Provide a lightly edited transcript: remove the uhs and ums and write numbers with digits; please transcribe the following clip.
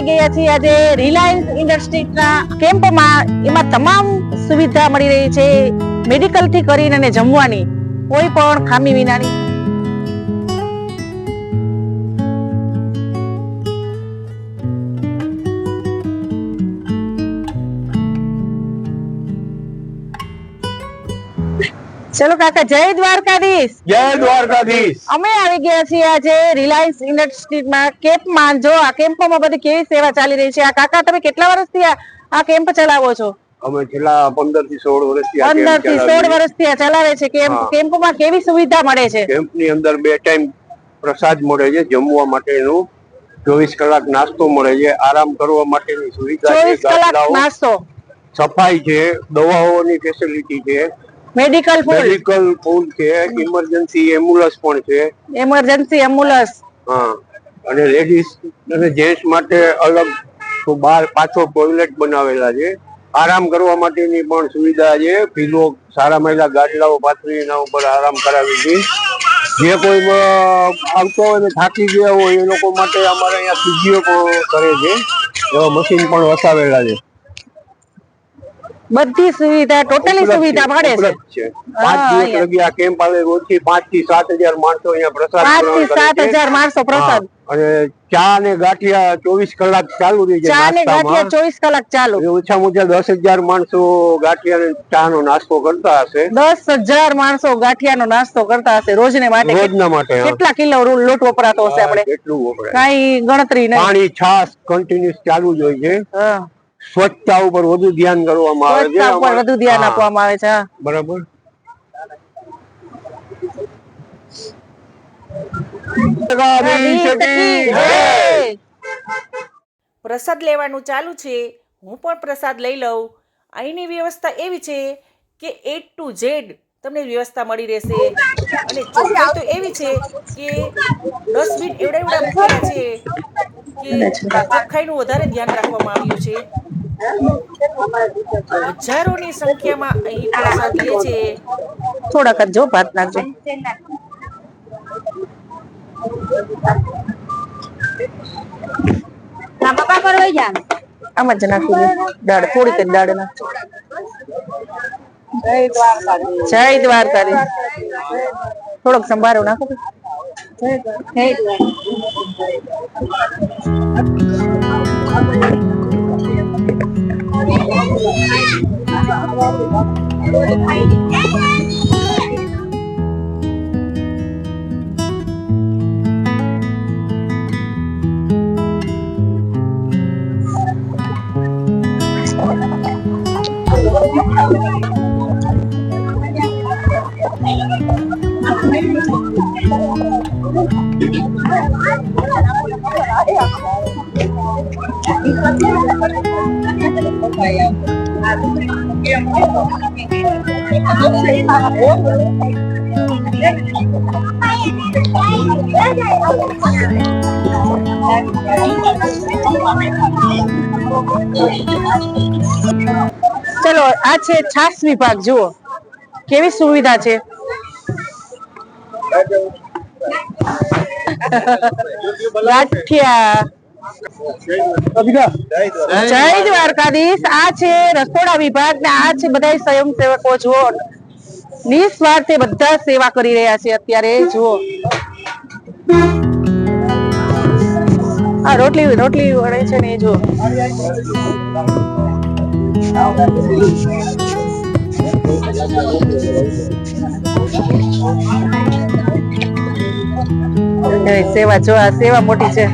ગયા છીએ આજે રિલાયન્સ ઇન્ડસ્ટ્રીઝના કેમ્પમાં. એમાં તમામ સુવિધા મળી રહી છે, મેડિકલ થી કરીને જમવાની, કોઈ પણ ખામી વિનાની. ચલો કાકા, જય દ્વારકાધીશ. જય દ્વારકાધીશ. અમે આવી ગયા છીએ આજે રિલાયન્સ ઇન્ડસ્ટ્રીઝમાં કેમ્પમાં. જો આ કેમ્પમાં બધી કેવી સેવા ચાલી રહી છે. આ કાકા, તમે કેટલા વર્ષથી આ કેમ્પ ચલાવો છો? અમે છેલ્લા 15 થી 16 વર્ષથી 15 થી 16 વર્ષથી ચલાવે છે. કેમ્પમાં કેવી સુવિધા મળે છે? કેમ્પની અંદર 2 ટાઈમ પ્રસાદ મળે છે, જમવા માટેનું 24 કલાક નાસ્તો મળે છે, આરામ કરવા માટેની સુવિધા છે, 24 કલાક નાસ્તો, સફાઈ છે, દવાઓની ફેસિલિટી છે, મેડિકલ ફૂડ છે, ઇમરજન્સી એમ્બ્યુલન્સ પણ છે. ઇમરજન્સી એમ્બ્યુલન્સ, હા. અને લેડીઝ અને જેન્ટ્સ માટે અલગ બહાર પાછો ટોયલેટ બનાવેલા છે. આરામ કરવા માટેની પણ સુવિધા છે. પીલો સારા મહિલા ગાદલાઓ પાથરી એના ઉપર આરામ કરાવી છે. જે કોઈ આવતો હોય ને થાકી ગયા હોય એ લોકો માટે અમારે અહીંયા ફિઝિયો પણ કરે છે, એવા મશીન પણ વસાવેલા છે. બધી સુવિધા, ટોટલી સુવિધા મળે છે. 5 દિવસ લગી આ કેમ્પ આવે. રોજથી 5 થી 7,000 માણસો અહીંયા પ્રસાદ 5 થી 7,000 માણસો પ્રસાદ. અને ચા ને ગાંઠિયા 24 કલાક ચાલુ રહે છે. ચા ને ગાંઠિયા 24 કલાક ચાલુ. ઓછામાં ઓછા 10,000 માણસો ગાંઠિયા ને ચા નો નાસ્તો કરતા હશે. 10,000 માણસો ગાંઠિયાનો નાસ્તો કરતા હશે રોજના માટે. કેટલા કિલો લોટ વપરાતો હશે? આપણે કેટલું વપરાય કઈ ગણતરી નહીં. પાણી, છાશ કન્ટિન્યુઅસ ચાલુ જ હોય છે. સ્વચ્છતા ઉપર વધુ ધ્યાન કરવામાં આવે છે. સ્વચ્છતા ઉપર વધુ ધ્યાન આપવામાં આવે છે. બરાબર. પ્રસાદ લેવાનું ચાલુ છે. હું પણ પ્રસાદ લઈ લઉં. અહીંની વ્યવસ્થા એવી છે કે A to Z તમને વ્યવસ્થા મળી રહેશે. અને ચોખ્ખાઈ તો એવી છે કે ડસ્ટબિન એવડા મૂકેલા છે કે ચોખ્ખાઈનું વધારે ધ્યાન રાખવામાં આવ્યું છે. હજારોની સંખ્યામાં અહીં પ્રસાદ લે છે. થોડાક જ જો ભાત નાખજો. આમાં જ નાખી દાળ, થોડીક જ દાળ નાખજો. જય દ્વારકાધીશ. થોડોક સંભારો નાખો. ચલો, આ છે છાશ વિભાગ. જુઓ કેવી સુવિધા છે. ગાંઠિયા. જય દ્વારકાધીશ. આ છે રસોડા વિભાગ ને આ છે બધા સ્વયંસેવકો. જુઓ, નિસ્વાર્થે બધા સેવા કરી રહ્યા છે અત્યારે. જુઓ, આ રોટલી વળે છે ને, જુઓ. સેવા, જો આ સેવા મોટી છે.